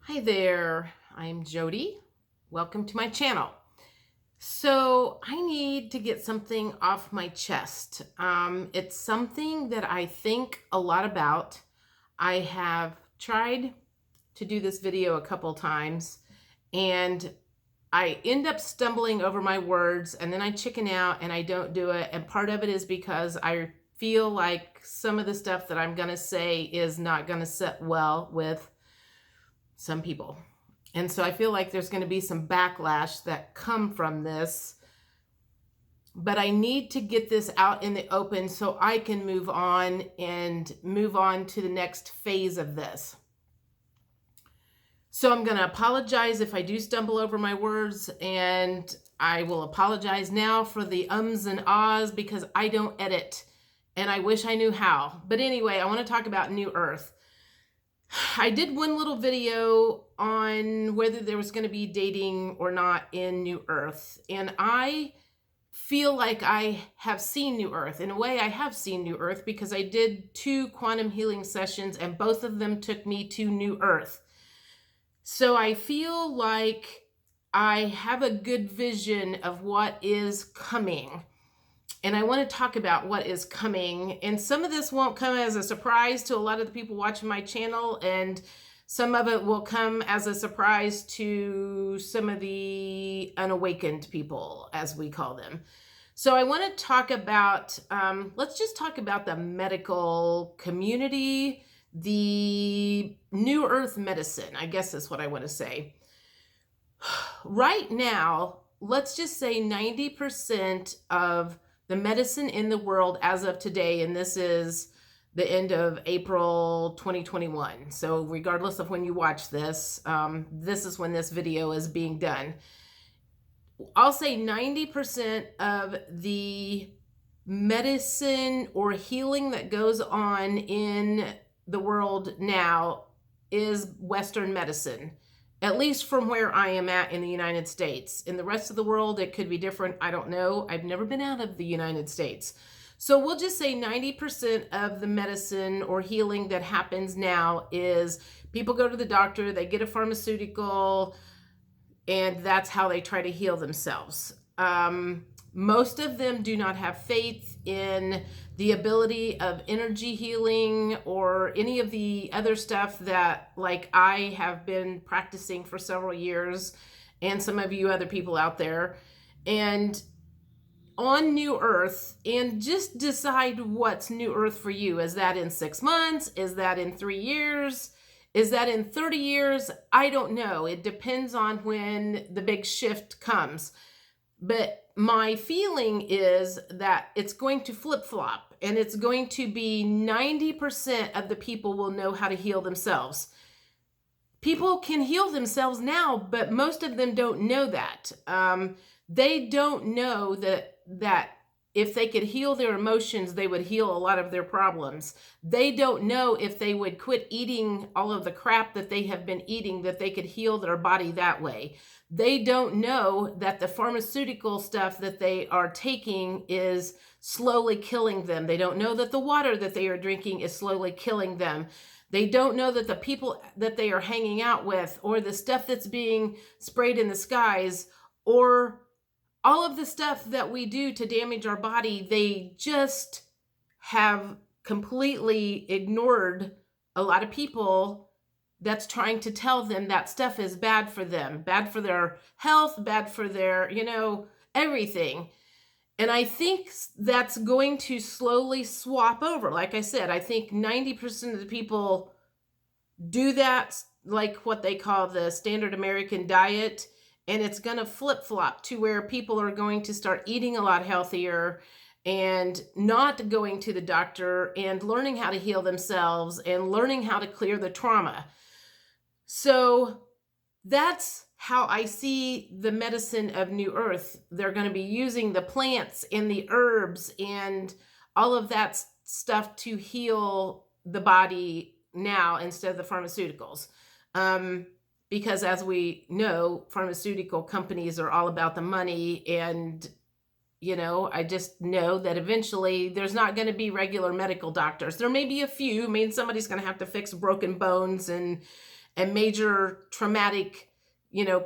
Hi there, I'm Jody. Welcome to my channel. So I need to get something off my chest. It's something that I think a lot about. I have tried to do this video a couple times and I end up stumbling over my words and then I chicken out and I don't do it. And part of it is because I feel like some of the stuff that I'm going to say is not going to sit well with some people. And so I feel like there's going to be some backlash that come from this, but I need to get this out in the open so I can move on to the next phase of this. So I'm going to apologize if I do stumble over my words, and I will apologize now for the ums and ahs because I don't edit and I wish I knew how. But anyway, I want to talk about New Earth. I did one little video on whether there was going to be dating or not in New Earth. And I feel like I have seen New Earth. In a way, I have seen New Earth because I did 2 quantum healing sessions and both of them took me to New Earth. So I feel like I have a good vision of what is coming. And I want to talk about what is coming. And some of this won't come as a surprise to a lot of the people watching my channel, and some of it will come as a surprise to some of the unawakened people, as we call them. So I want to talk about, let's just talk about the medical community, the New Earth medicine, I guess is what I want to say. Right now, let's just say 90% of the medicine in the world as of today, and this is the end of April 2021. So regardless of when you watch this, this is when this video is being done. I'll say 90% of the medicine or healing that goes on in the world now is Western medicine. At least from where I am at in the United States. In the rest of the world, it could be different. I don't know. I've never been out of the United States. So we'll just say 90% of the medicine or healing that happens now is people go to the doctor, they get a pharmaceutical, and that's how they try to heal themselves. Most of them do not have faith in the ability of energy healing or any of the other stuff that, like, I have been practicing for several years, and some of you other people out there. And on New Earth, and just decide what's New Earth for you. Is that in 6 months? Is that in 3 years? Is that in 30 years? I don't know. It depends on when the big shift comes. But my feeling is that it's going to flip-flop, and it's going to be 90% of the people will know how to heal themselves. People can heal themselves now, but most of them don't know that. They don't know that if they could heal their emotions, they would heal a lot of their problems. They don't know if they would quit eating all of the crap that they have been eating, that they could heal their body that way. They don't know that the pharmaceutical stuff that they are taking is slowly killing them. They don't know that the water that they are drinking is slowly killing them. They don't know that the people that they are hanging out with, or the stuff that's being sprayed in the skies, or all of the stuff that we do to damage our body, they just have completely ignored a lot of people that's trying to tell them that stuff is bad for them, bad for their health, bad for their, everything. And I think that's going to slowly swap over. Like I said, I think 90% of the people do that, like what they call the standard American diet. And it's going to flip-flop to where people are going to start eating a lot healthier and not going to the doctor and learning how to heal themselves and learning how to clear the trauma. So that's how I see the medicine of New Earth. They're going to be using the plants and the herbs and all of that stuff to heal the body now instead of the pharmaceuticals. Because as we know, pharmaceutical companies are all about the money. And, I just know that eventually there's not going to be regular medical doctors. There may be a few. I mean, somebody's going to have to fix broken bones and and major traumatic,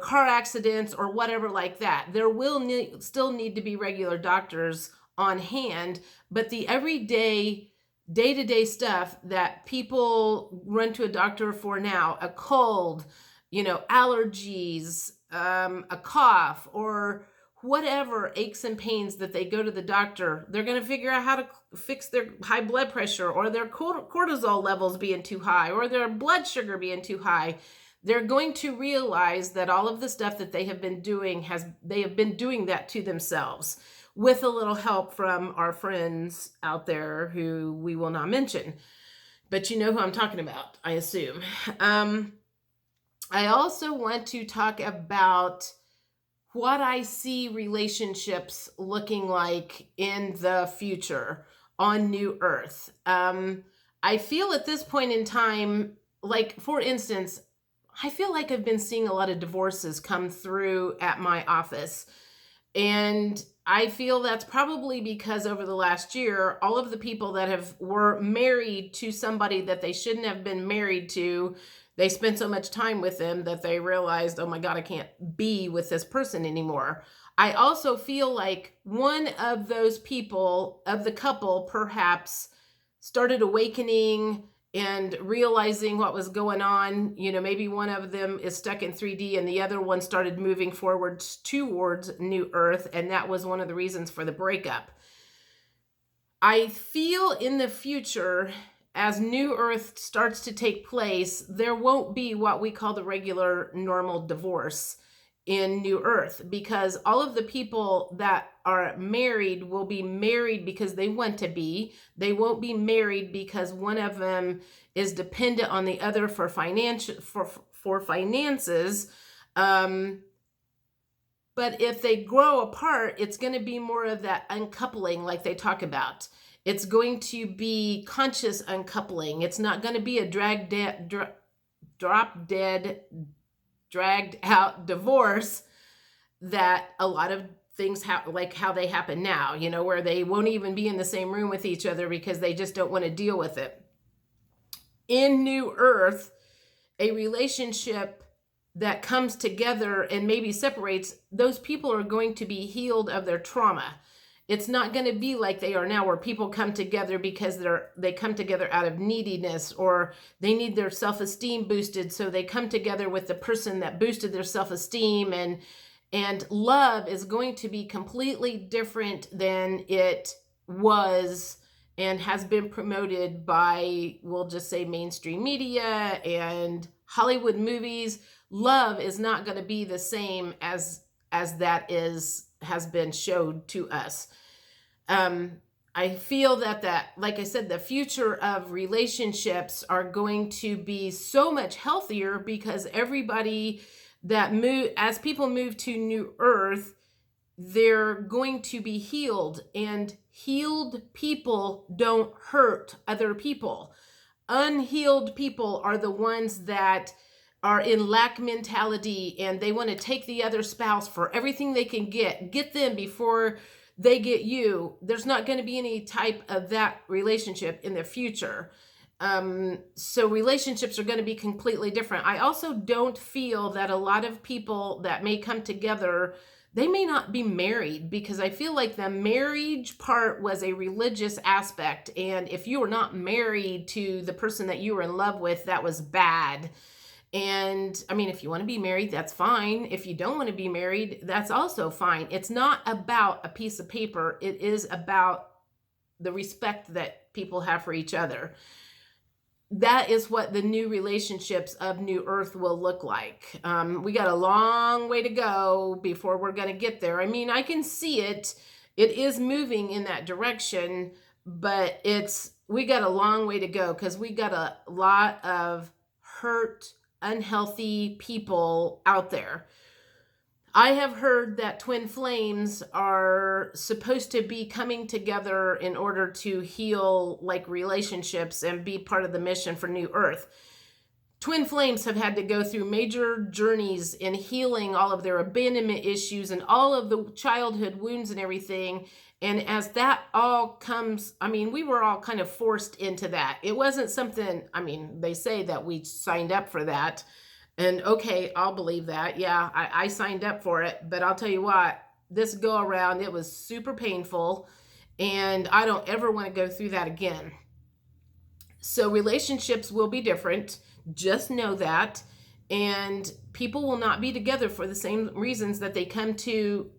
car accidents or whatever like that. There will still need to be regular doctors on hand, but the everyday, day-to-day stuff that people run to a doctor for now, a cold, allergies, a cough, or whatever aches and pains that they go to the doctor, they're going to figure out how to fix their high blood pressure or their cortisol levels being too high or their blood sugar being too high. They're going to realize that all of the stuff that they have been doing they have been doing that to themselves with a little help from our friends out there who we will not mention. But you know who I'm talking about, I assume. I also want to talk about what I see relationships looking like in the future on New Earth. I feel at this point in time, like, for instance, I feel like I've been seeing a lot of divorces come through at my office. And I feel that's probably because over the last year, all of the people that were married to somebody that they shouldn't have been married to, they spent so much time with them that they realized, oh my God, I can't be with this person anymore. I also feel like one of those people, of the couple, perhaps started awakening and realizing what was going on. Maybe one of them is stuck in 3D and the other one started moving forwards towards New Earth, and that was one of the reasons for the breakup. I feel in the future, as New Earth starts to take place, there won't be what we call the regular normal divorce in New Earth, because all of the people that are married will be married because they want to be. They won't be married because one of them is dependent on the other for finances. But if they grow apart, it's going to be more of that uncoupling like they talk about. It's going to be conscious uncoupling. It's not going to be a drop dead, dragged out divorce that a lot of things like how they happen now, where they won't even be in the same room with each other because they just don't want to deal with it. In New Earth, a relationship that comes together and maybe separates, those people are going to be healed of their trauma. It's not going to be like they are now, where people come together because they come together out of neediness, or they need their self-esteem boosted, so they come together with the person that boosted their self-esteem. And love is going to be completely different than it was and has been promoted by, we'll just say, mainstream media and Hollywood movies. Love is not going to be the same as that has been showed to us. I feel that, like I said, the future of relationships are going to be so much healthier, because everybody as people move to New Earth, they're going to be healed, and healed people don't hurt other people. Unhealed people are the ones that are in lack mentality, and they want to take the other spouse for everything they can get them before they get you. There's not going to be any type of that relationship in the future. So relationships are going to be completely different. I also don't feel that a lot of people that may come together, they may not be married, because I feel like the marriage part was a religious aspect. And if you were not married to the person that you were in love with, that was bad. And I mean, if you want to be married, that's fine. If you don't want to be married, that's also fine. It's not about a piece of paper. It is about the respect that people have for each other. That is what the new relationships of New Earth will look like. We got a long way to go before we're going to get there. I mean, I can see it. It is moving in that direction, but we got a long way to go, because we got a lot of hurt, unhealthy people out there. I have heard that twin flames are supposed to be coming together in order to heal like relationships and be part of the mission for New Earth. Twin flames have had to go through major journeys in healing all of their abandonment issues and all of the childhood wounds and everything. And as that all comes, I mean, we were all kind of forced into that. It wasn't something, I mean, they say that we signed up for that. And okay, I'll believe that. Yeah, I signed up for it. But I'll tell you what, this go around, it was super painful. And I don't ever want to go through that again. So relationships will be different. Just know that. And people will not be together for the same reasons that they come to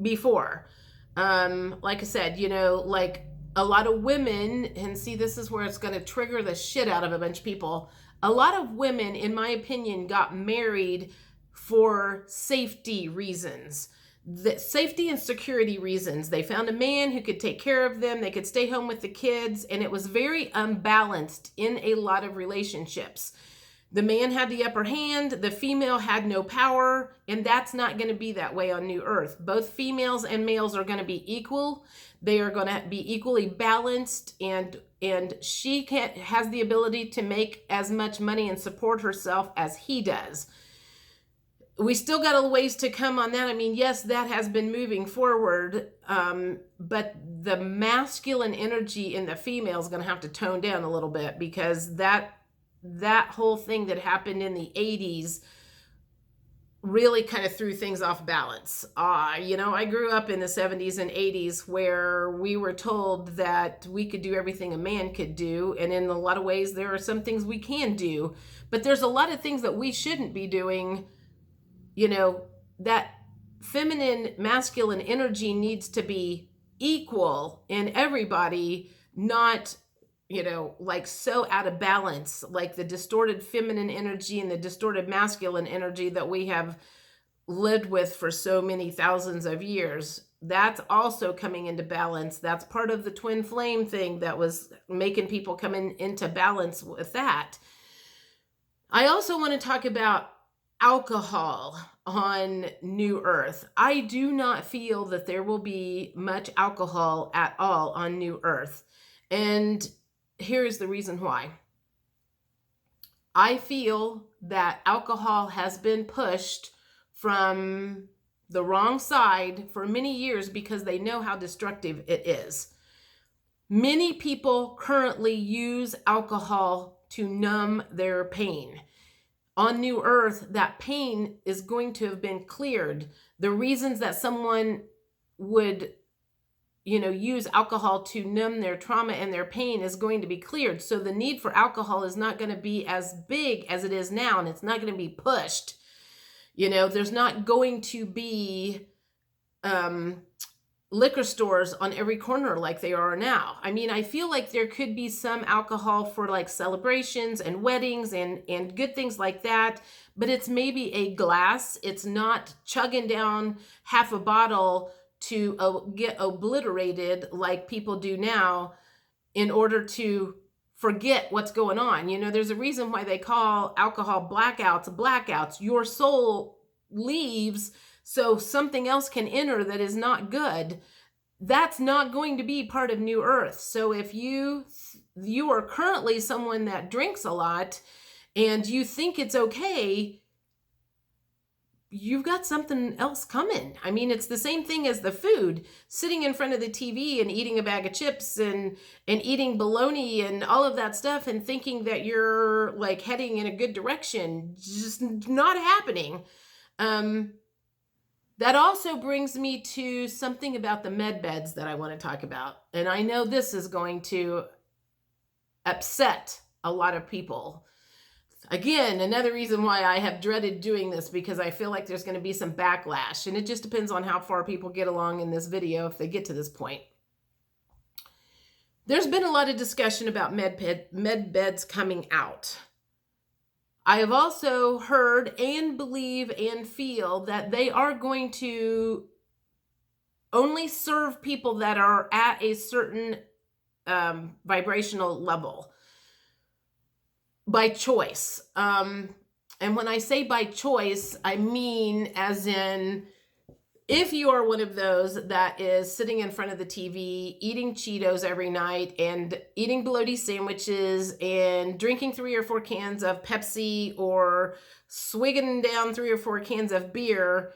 before. Like I said, you know, like a lot of women, and see, this is where it's going to trigger the shit out of a bunch of people. A lot of women, in my opinion, got married for safety reasons. The safety and security reasons. They found a man who could take care of them. They could stay home with the kids. And it was very unbalanced in a lot of relationships. The man had the upper hand. The female had no power. And that's not going to be that way on New Earth. Both females and males are going to be equal. They are going to be equally balanced. And she has the ability to make as much money and support herself as he does. We still got a ways to come on that. I mean, yes, that has been moving forward, but the masculine energy in the female is going to have to tone down a little bit, because that whole thing that happened in the 80s really kind of threw things off balance. You know, I grew up in the 70s and 80s where we were told that we could do everything a man could do. And in a lot of ways, there are some things we can do, but there's a lot of things that we shouldn't be doing. You know, that feminine, masculine energy needs to be equal in everybody, not, you know, like so out of balance, like the distorted feminine energy and the distorted masculine energy that we have lived with for so many thousands of years. That's also coming into balance. That's part of the twin flame thing that was making people come into balance with that. I also want to talk about alcohol on New Earth. I do not feel that there will be much alcohol at all on New Earth. And here's the reason why. I feel that alcohol has been pushed from the wrong side for many years because they know how destructive it is. Many people currently use alcohol to numb their pain. On New Earth, that pain is going to have been cleared. The reasons that someone would, you know, use alcohol to numb their trauma and their pain is going to be cleared. So the need for alcohol is not going to be as big as it is now, and it's not going to be pushed. You know, there's not going to be liquor stores on every corner like they are now. I mean, I feel like there could be some alcohol for like celebrations and weddings and good things like that, but it's maybe a glass. It's not chugging down half a bottle to get obliterated like people do now in order to forget what's going on. You know, there's a reason why they call alcohol blackouts. Your soul leaves so something else can enter that is not good. That's not going to be part of New Earth. So if you are currently someone that drinks a lot and you think it's okay, you've got something else coming. I mean, it's the same thing as the food. Sitting in front of the TV and eating a bag of chips and eating bologna and all of that stuff and thinking that you're like heading in a good direction. Just not happening. That also brings me to something about the med beds that I want to talk about. And I know this is going to upset a lot of people. Again, another reason why I have dreaded doing this, because I feel like there's going to be some backlash. And it just depends on how far people get along in this video if they get to this point. There's been a lot of discussion about med beds coming out. I have also heard and believe and feel that they are going to only serve people that are at a certain vibrational level by choice. And when I say by choice, I mean as in, if you are one of those that is sitting in front of the TV, eating Cheetos every night and eating bologna sandwiches and drinking 3 or 4 cans of Pepsi or swigging down 3 or 4 cans of beer,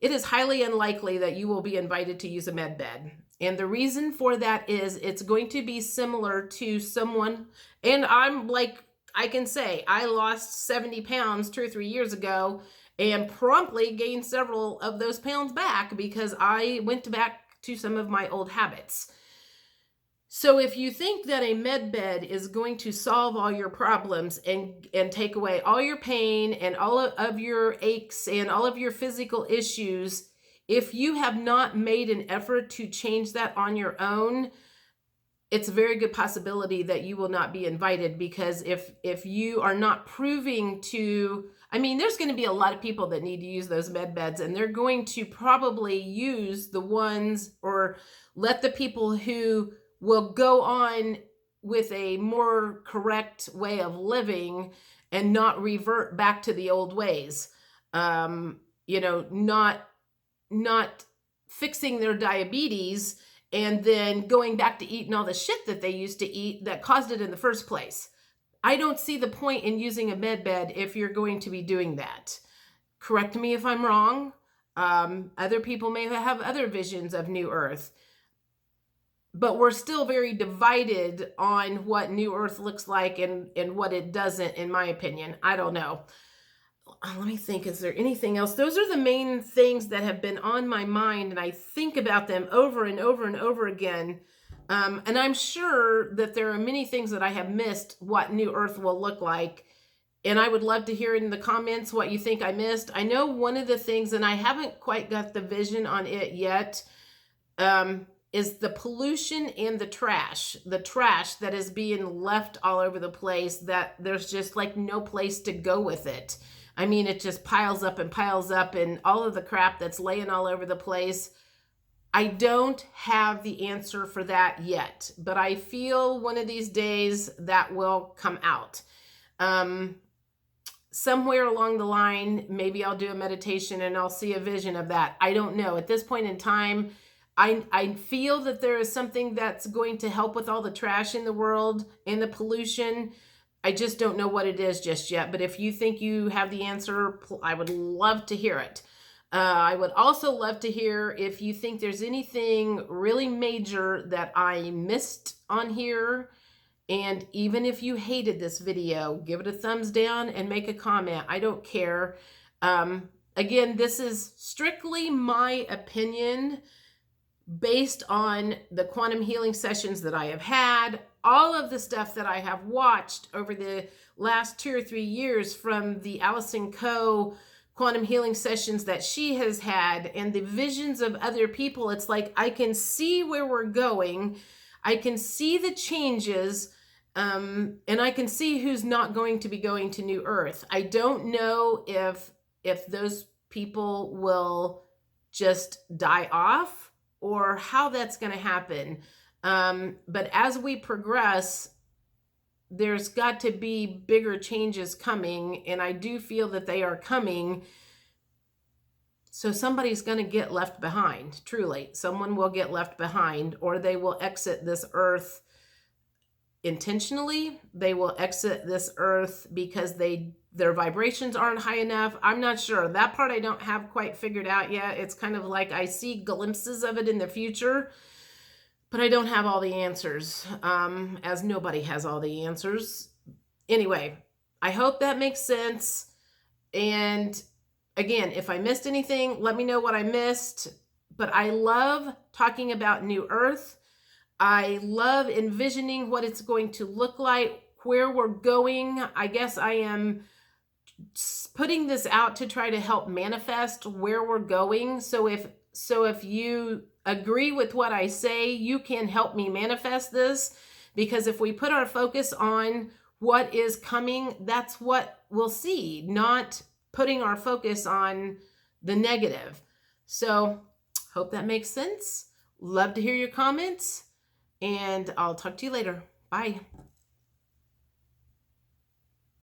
it is highly unlikely that you will be invited to use a med bed. And the reason for that is it's going to be similar to someone, and I'm like, I can say I lost 70 pounds 2 or 3 years ago and promptly gained several of those pounds back because I went back to some of my old habits. So if you think that a med bed is going to solve all your problems and take away all your pain and all of your aches and all of your physical issues, if you have not made an effort to change that on your own, it's a very good possibility that you will not be invited, because if you are not proving to, I mean, there's going to be a lot of people that need to use those med beds, and they're going to probably use the ones, or let the people who will go on with a more correct way of living and not revert back to the old ways. Not fixing their diabetes and then going back to eating all the shit that they used to eat that caused it in the first place. I don't see the point in using a med bed if you're going to be doing that. Correct me if I'm wrong. Other people may have other visions of New Earth, but we're still very divided on what New Earth looks like and what it doesn't, in my opinion. I don't know. Let me think, is there anything else? Those are the main things that have been on my mind, and I think about them over and over and over again. And I'm sure that there are many things that I have missed what New Earth will look like. And I would love to hear in the comments what you think I missed. I know one of the things, and I haven't quite got the vision on it yet, is the pollution and the trash that is being left all over the place, that there's just like no place to go with it. I mean, it just piles up and all of the crap that's laying all over the place. I don't have the answer for that yet, but I feel one of these days that will come out. Somewhere along the line, maybe I'll do a meditation and I'll see a vision of that. I don't know. At this point in time, I feel that there is something that's going to help with all the trash in the world and the pollution. I just don't know what it is just yet. But if you think you have the answer, I would love to hear it. I would also love to hear if you think there's anything really major that I missed on here. And even if you hated this video, give it a thumbs down and make a comment. I don't care. Again, this is strictly my opinion based on the quantum healing sessions that I have had, all of the stuff that I have watched over the last 2 or 3 years from the Allison Coe quantum healing sessions that she has had, and the visions of other people. It's like I can see where we're going. I can see the changes, and I can see who's not going to be going to New Earth. I don't know if those people will just die off or how that's going to happen. But as we progress, there's got to be bigger changes coming, and I do feel that they are coming. So somebody's going to get left behind, truly. Someone will get left behind, or they will exit this earth intentionally. They will exit this earth because their vibrations aren't high enough. I'm not sure. That part I don't have quite figured out yet. It's kind of like I see glimpses of it in the future, but I don't have all the answers, as nobody has all the answers. Anyway, I hope that makes sense. And again, if I missed anything, let me know what I missed. But I love talking about New Earth. I love envisioning what it's going to look like, where we're going. I guess I am putting this out to try to help manifest where we're going. So if you agree with what I say, you can help me manifest this, because if we put our focus on what is coming, that's what we'll see, not putting our focus on the negative. So hope that makes sense. Love to hear your comments, and I'll talk to you later. Bye.